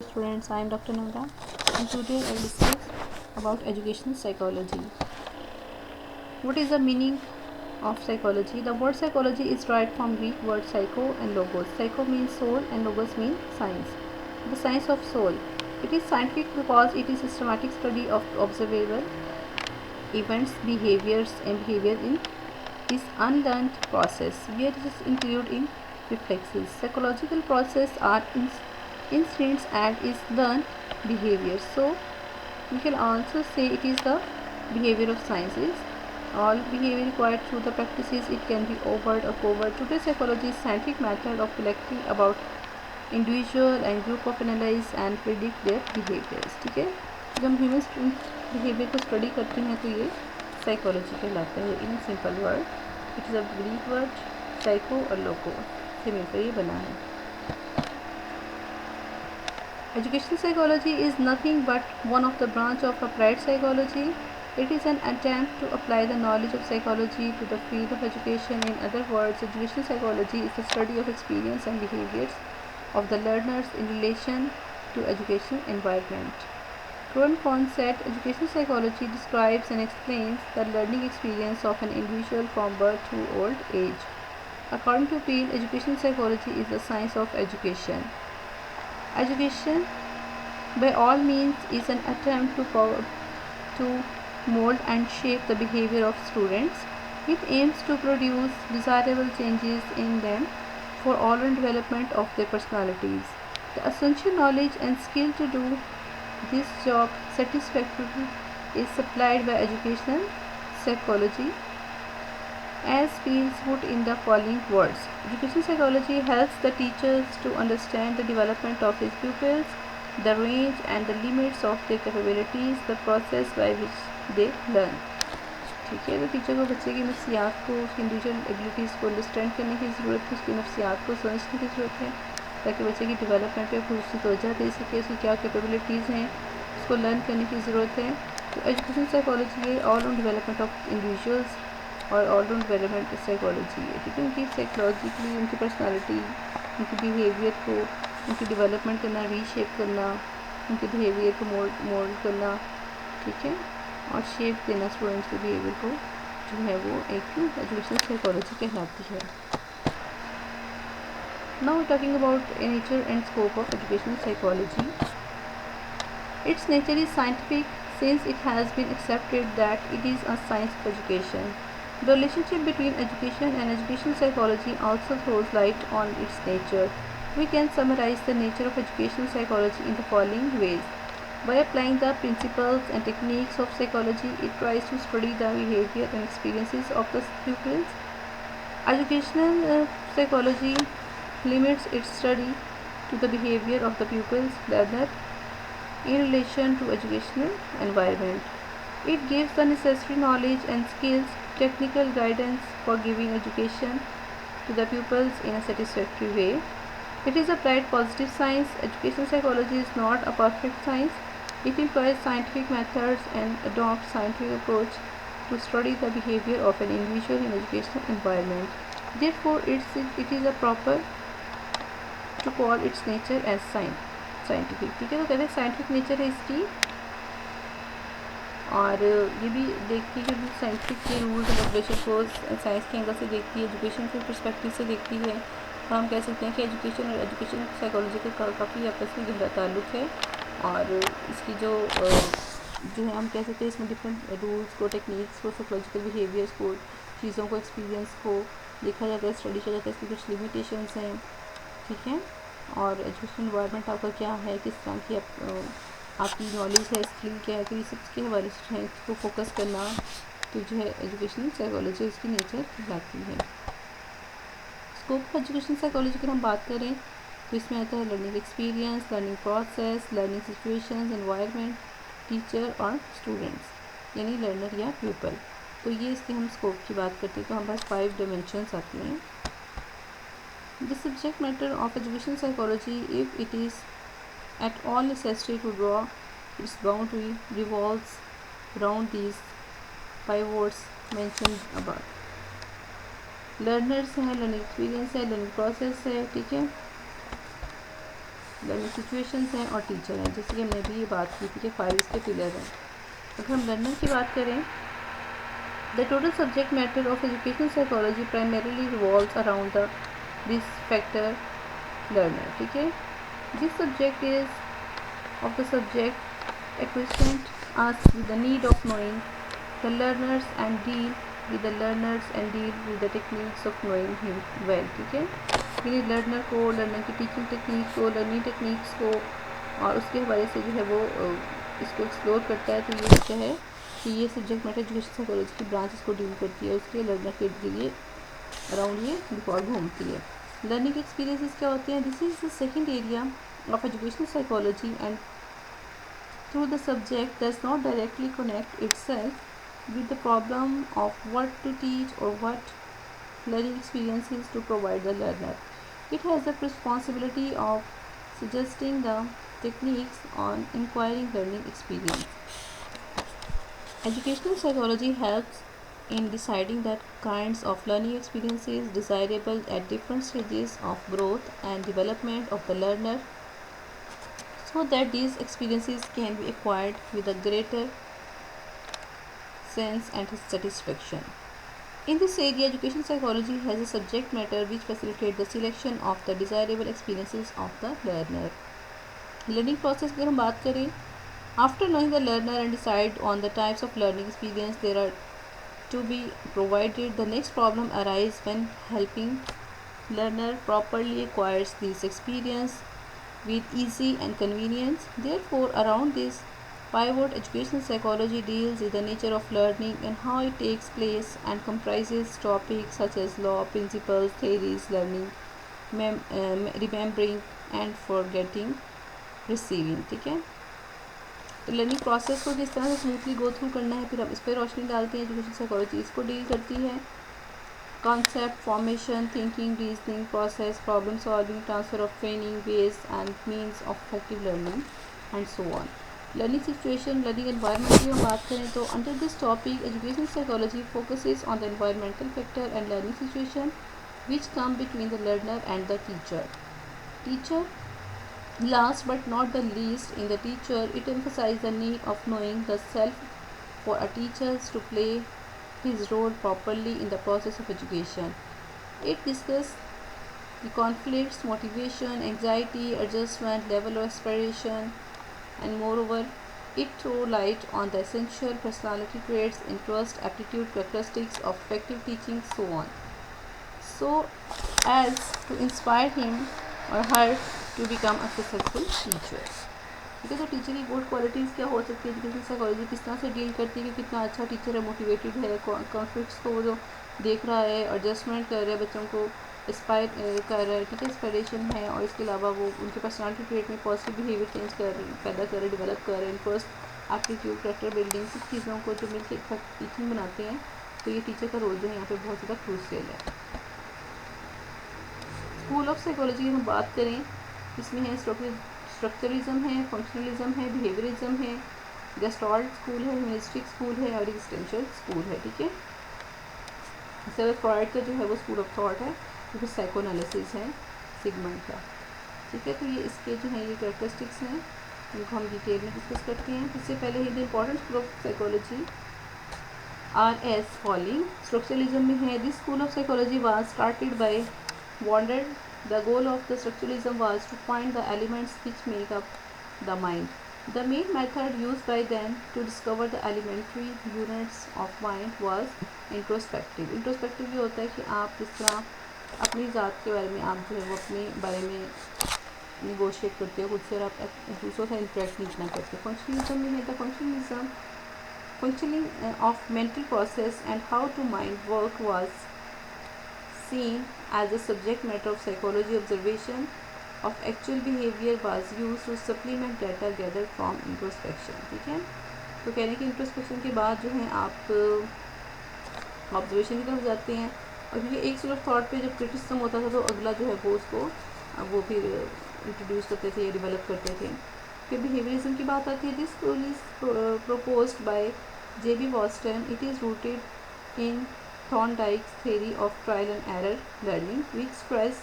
Students, I am Dr. Namra and today I will discuss about educational psychology. What is the meaning of psychology? The word psychology is derived from Greek word psycho and logos. Psycho means soul and logos means science. The science of soul. It is scientific because it is systematic study of observable events, behaviors and behavior in this unlearned process where it is included in reflexes. Psychological process are instincts and is learned behavior. So we can also say it is the behavior of sciences. All behavior required through the practices. It can be overt or covert. Today psychology is scientific method of collecting about individual and group of analyze and predict their behaviors. ठीक है, जब हम human behaviour को study करते हैं तो ये psychology कहलाता है. In simple word it is a Greek word psycho और लोको से मिलकर ये बना है. Educational psychology is nothing but one of the branch of applied psychology. It is an attempt to apply the knowledge of psychology to the field of education. In other words, educational psychology is the study of experience and behaviors of the learners in relation to educational environment. Pro and con set, educational psychology describes and explains the learning experience of an individual from birth to old age. According to Peel, educational psychology is the science of education. Education, by all means, is an attempt to mold and shape the behavior of students. It aims to produce desirable changes in them for all-round development of their personalities. The essential knowledge and skill to do this job satisfactorily is supplied by educational psychology, as Peels put in the following words. Educational psychology helps the teachers to understand the development of his pupils, the range and the limits of their capabilities, the process by which they learn. ठीक है, तो teacher को बच्चे की नफ्सियात को, उसकी individual abilities को understand करने की ज़रूरत है, उसकी नफ्सियात को समझने की ज़रूरत है ताकि बच्चे की डेवलपमेंट पे खुद तवज्जो दे सके, उसकी क्या कैपेबिलिटीज़ हैं उसको लर्न करने की ज़रूरत है. तो एजुकेशन साइकोलॉजी है all round development of individuals और ऑल राउंड डेवलपमेंट साइकोलॉजी है. ठीक है, उनकी साइकोलॉजिकली उनकी पर्सनालिटी, उनकी बिहेवियर को, उनकी डेवलपमेंट करना, रीशेप करना, उनके बिहेवियर को मोल्ड करना, ठीक है, और शेप देना स्टूडेंट्स के बिहेवियर को, जो है वो एक एजुकेशनल साइकोलॉजी कहलाती है. Now talking about nature and scope of educational psychology. Its nature is scientific since it has been accepted that it is a science of education. The relationship between education and educational psychology also throws light on its nature. We can summarize the nature of educational psychology in the following ways. By applying the principles and techniques of psychology, it tries to study the behavior and experiences of the pupils. Educational psychology limits its study to the behavior of the pupils learner in relation to educational environment. It gives the necessary knowledge and skills, technical guidance for giving education to the pupils in a satisfactory way. It is applied positive science. Educational psychology is not a perfect science. It employs scientific methods and adopts scientific approach to study the behavior of an individual in educational environment. Therefore, it is a proper to call its nature as scientific. ठीक है, तो कहते हैं scientific nature है इसकी, और ये भी देखती है कि साइंटिफिक के रूल्स एंड रेगुलेशन को साइंस के एंगल से देखती है, एजुकेशन के पर्सपेक्टिव से देखती है. और हम कह सकते हैं कि एजुकेशन और एजुकेशन साइकोलॉजी का काफ़ी आपस में गहरा ताल्लुक है. और इसकी जो है हम कह सकते हैं इसमें डिफरेंट रूल्स को, टेक्निक्स को, साइकोलॉजिकल बिहेवियर्स को, चीज़ों को, एक्सपीरियंस को देखा जाता है, स्टडी किया जाता है. इसकी कुछ लिमिटेशंस हैं. ठीक है, और एजुकेशन इन्वायरमेंट आपका क्या है, किस तरह की आपकी नॉलेज है, स्किल क्या है, तो ये सब के हवाले से है इसको फोकस करना, तो जो है एजुकेशनल साइकोलॉजी उसकी नेचर कहलाती है. स्कोप ऑफ एजुकेशनल साइकोलॉजी की हम बात करें तो इसमें आता है learning experience, learning process, learning situations, environment, teacher और स्टूडेंट्स, यानी लर्नर या प्यूपल. तो ये इसके हम स्कोप की बात करते हैं तो हमारे पास 5 डायमेंशंस आती हैं. The subject matter of educational psychology, if it is at all necessary to draw its boundary, revolves around these pivots mentioned above. Learners हैं, लर्निंग एक्सपीरियंस है, लर्निंग प्रोसेस है. ठीक है, लर्निंग सिचुएशंस हैं और टीचर हैं, जैसे कि हमने अभी ये बात की थी कि 5 इसके पिलर हैं। अगर हम लर्नर की बात करें, the total subject matter of educational psychology primarily revolves around the this factor learner, ठीक है। This subject is of the subject acquainted us with the need of knowing the learners and deal with the learners and deal with the techniques of knowing him well, ठीक है। यानी learner को, learner की teaching technique को, learning techniques को और उसके हवाले से जो है वो इसको एक्सप्लोर करता है। तो ये क्या है कि ये सब्जेक्ट मैटर एजुकेशन साइकोलॉजी की ब्रांच इसको डील करती है, उसके लर्नर के लिए अराउंड ये रिकॉर्ड घूमती है। लर्निंग एक्सपीरियंसेस क्या होते हैं? This is the second area of educational psychology, and through the subject does not directly connect itself with the problem of what to teach or what learning experiences to provide the learner. It has the responsibility of suggesting the techniques on inquiring learning experience. Educational psychology helps in deciding the kinds of learning experiences desirable at different stages of growth and development of the learner, so that these experiences can be acquired with a greater sense and satisfaction. In this area, education psychology has a subject matter which facilitates the selection of the desirable experiences of the learner. Learning process की अगर हम बात करें, after knowing the learner and decide on the types of learning experience there are to be provided, the next problem arises when helping learner properly acquires these experience with easy and convenience. Therefore, around this pivot, educational psychology deals with the nature of learning and how it takes place and comprises topics such as law, principles, theories, learning, remembering and forgetting, receiving, ठीक है। तो learning process को किस तरह से smoothly go through करना है, फिर हम इस पर रोशनी डालते हैं। एजुकेशन साइकोलॉजी इसको डील करती है। Concept, formation, thinking, reasoning, process, problem solving, transfer of training, ways and means of effective learning, and so on. Learning situation, learning environment की हम बात करें तो under this topic, educational psychology focuses on the environmental factor and learning situation which come between the learner and the teacher. Teacher, last but not the least, in the teacher, it emphasizes the need of knowing the self for a teacher to play his role properly in the process of education. It discusses the conflicts, motivation, anxiety, adjustment, level of aspiration, and moreover, it throws light on the essential personality traits, interest, aptitude, characteristics of effective teaching, so on, so as to inspire him or her to become a successful teacher. ठीक है। तो teacher की good qualities क्या हो सकती है, education psychology किस तरह से डील करती है कि कितना अच्छा टीचर है, मोटिवेटेड है, कॉन्फ्लिक्ट्स को वो जो देख रहा है, एडजस्टमेंट कर रहा है, बच्चों को इंस्पायर कर रहा है, ठीक है, इंस्पायरेशन है, और इसके अलावा वो उनके पर्सनालिटी ट्रेट में पॉजिटिव बिहेवियर चेंज पैदा कर रहे, डेवलप कर रहे हैं, फर्स्ट एप्टीट्यूड, कैरेक्टर बिल्डिंग, सब चीज़ों को जो मिलकर इफेक्ट टीचिंग बनाते हैं। तो ये टीचर का रोल जो है यहाँ पे बहुत ज़्यादा क्रूशियल है। स्कूल ऑफ साइकोलॉजी की हम बात करें, इसमें है स्ट्रक्चरलिज्म है, फंक्शनलिज्म है, बिहेवियरिज्म है, गेस्टाल्ट स्कूल है, ह्यूमनिस्टिक स्कूल है और एग्जिस्टेंशियल स्कूल है, ठीक है। इससे फ्रॉइड का जो है वो स्कूल ऑफ थॉट है, जो कि साइकोएनालिसिस है सिगमंड का, ठीक है। तो ये इसके जो है ये कैरेक्टरिस्टिक्स हैं, इनको हम डिटेल में डिस्कस करते हैं। इससे पहले ही the important school of psychology are as following. Structuralism में है, this school of psychology was started by Wandered. The goal of the structuralism was to find the elements which make up the mind. The main method used by them to discover the elementary units of mind was introspective. Introspective ये होता है कि आप किस तरह अपनी ज़ात के बारे में, आप जो है वो अपने बारे में निगोशिएट करते हो खुद से, और आप दूसरों से इंटरेक्ट नहीं करना करते। फंक्शनलिज्म में है the functioning of mental process and how to mind work was seen as a subject matter of psychology. Observation of actual behavior was used to supplement data gathered from introspection, ठीक है। तो कहने की introspection के बाद जो है आप ऑब्जर्वेशन की तरफ जाते हैं, और क्योंकि एक स्कूल ऑफ थॉट पे जब क्रिटिसिज्म होता था तो अगला जो है वो उसको वो फिर इंट्रोड्यूस करते थे, डेवलप करते थे। फिर बिहेवियरिज्म की बात आती है, this school is proposed by J.B. Boston. It is rooted in Thorndike's theory of trial and error learning, which stress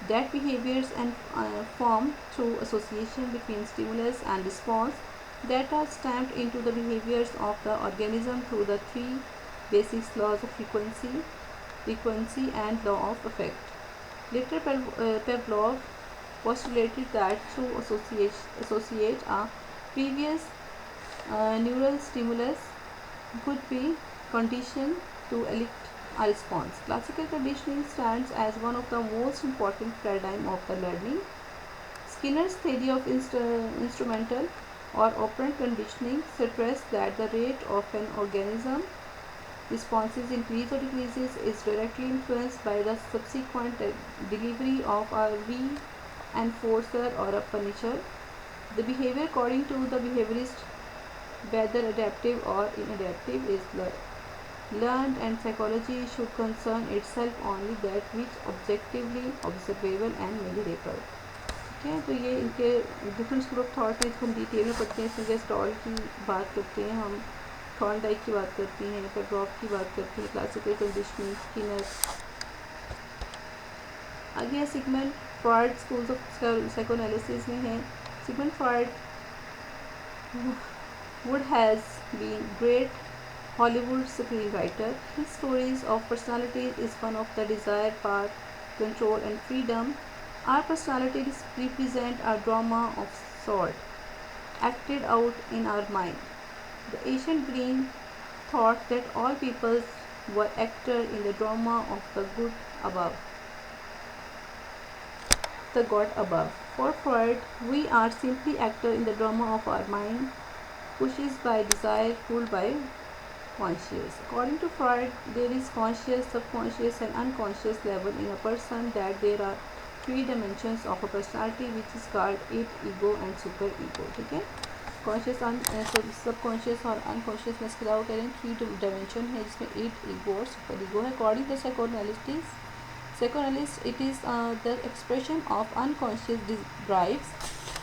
that behaviors and form through association between stimulus and response that are stamped into the behaviors of the organism through the three basic laws of frequency and law of effect. Later, Pavlov postulated that through associate a previous neural stimulus could be conditioned to elicit a response. Classical conditioning stands as one of the most important paradigm of the learning. Skinner's theory of instrumental or operant conditioning suggests that the rate of an organism responses increase or decreases is directly influenced by the subsequent delivery of a reinforcer or a punisher. The behavior according to the behaviorist, whether adaptive or inadaptive, is learned, and psychology should concern itself only that which objectively observable and measurable. ठीक है, तो ये इनके different school of thought है, इसको हम detail में पढ़ते हैं. इसमें गेस्टॉल की बात करते हैं हम, थॉर्नडाइक की बात करती हैं, पेट्रॉफ की बात करती हैं, क्लासिकल कंडीशनिंग, स्किनर. आगे Sigmund Freud schools of psychoanalysis में है. Sigmund Freud would has been great Hollywood screenwriter. His stories of personalities is one of the desire, power, control, and freedom. Our personalities represent a drama of sort, acted out in our mind. The ancient Greek thought that all peoples were actors in the drama of the God above. For Freud, we are simply actors in the drama of our mind, pushed by desire, pulled by conscious. According to Freud, there is conscious, subconscious, and unconscious level in a person, that there are three dimensions of a personality which is called it, ego and super ego. ठीक है, conscious, subconscious और unconscious में इसके अलावा कह रहे हैं three dimension है, जिसमें इट, ईगो और सुपर ईगो है. According to psychoanalyst, it is the expression of unconscious drives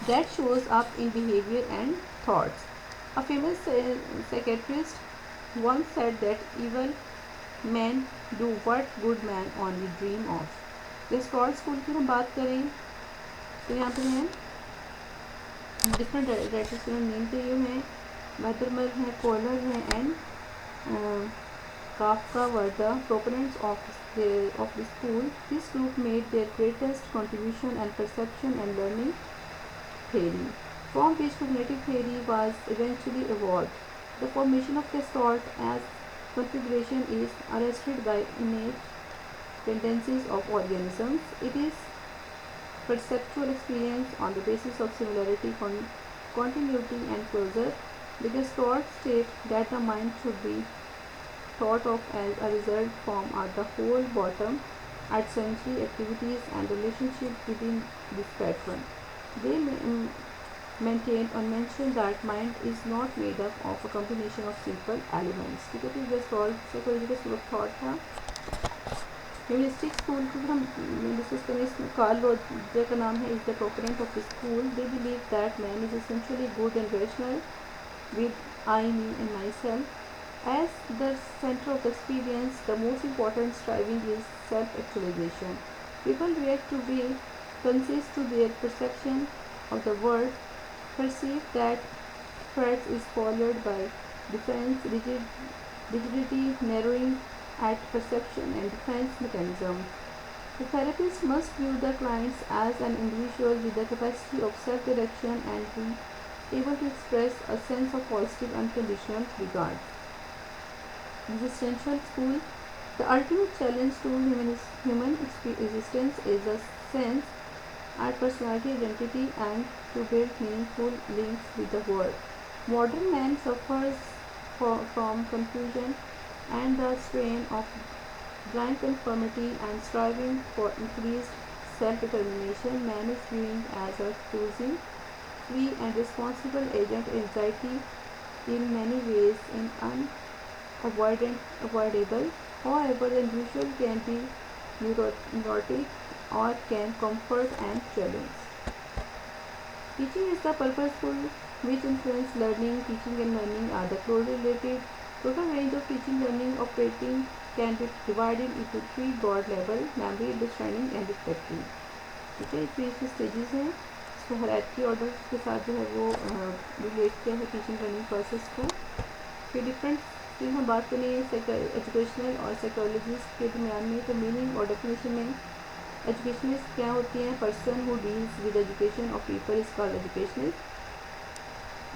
that shows up in behavior and thoughts. A famous psychiatrist once said that evil men do what good men only dream of. Gestalt school की हम बात करें तो यहाँ पे हैं different writers के name पे ये हैं, मैथरमर हैं, कोलर हैं, and Kafka were the proponents of the school. This group made their greatest contribution and perception and learning theory, from which cognitive theory was eventually evolved. The formation of Gestalt as configuration is arrested by innate tendencies of organisms. It is perceptual experience on the basis of similarity, continuity, and closure. The Gestalt state that the mind should be thought of as a result form are the whole bottom at sensory activities and relationships within this pattern. They maintain or mention that mind is not made up of a combination of simple elements. ठीक है, तो Gestalt psychology का school of thought था. Humanistic school को हम discuss करें, इसमें Karl Roger का नाम है, is the proponent of the school. They believe that man is essentially good and rational with I, me, and myself. As the center of the experience, the most important striving is self-actualization. People react to be conscious to their perception of the world, perceive that threats is followed by defense, rigidity, narrowing at perception, and defense mechanism. The therapist must view the clients as an individual with the capacity of self-direction and be able to express a sense of positive unconditional regard. Existential school. The ultimate challenge to human existence is a sense at personality, identity, and to build meaningful links with the world. Modern man suffers from confusion and the strain of blind conformity and striving for increased self-determination. Man is viewed as a choosing, free, and responsible agent. Anxiety in many ways is unavoidable. However, the individual can be neurotic or can comfort and challenge. Teaching is the purposeful which influence learning. Teaching and learning are the closely related. Total range of teaching learning operating can be divided into three broad levels: memory, understanding, and reflecting. ठीक है, तो ये stages हैं, इसको hierarchy order के साथ जो है वो रिलेट किया है टीचिंग लर्निंग प्रोसेस को। फिर डिफरेंट की हम बात करें एजुकेशनल और साइकोलॉजिस्ट के दरमियान में, तो मीनिंग और डेफिनेशन में एजुकेशनिस्ट क्या होती हैं, person who deals with education of people is called educationist.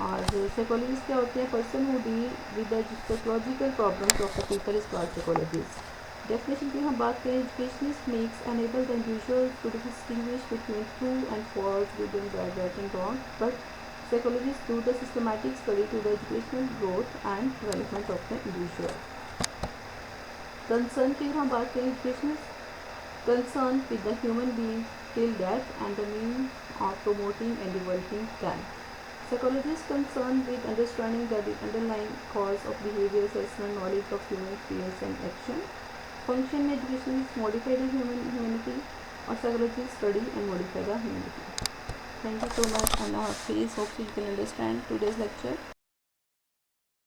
और साइकोलॉजिस्ट क्या होते हैं, person who deal with the psychological problems of the people is called psychologist. Definition की हम बात करें, educationist makes enable the individuals to distinguish between true and false, good and bad, right and wrong, but psychologists do the systematic study to the educational growth and development of the individual. Concern की हम बात करें, educationist concern with the human being till death and the means of promoting and developing them. Psychologists concerned with understanding the underlying cause of behavior, assessment, knowledge of human fears and action. Function में educationists modify the humanity और psychologists study and modify the humanity. Thank you so much. Allah Hafiz. Hope you can understand today's lecture.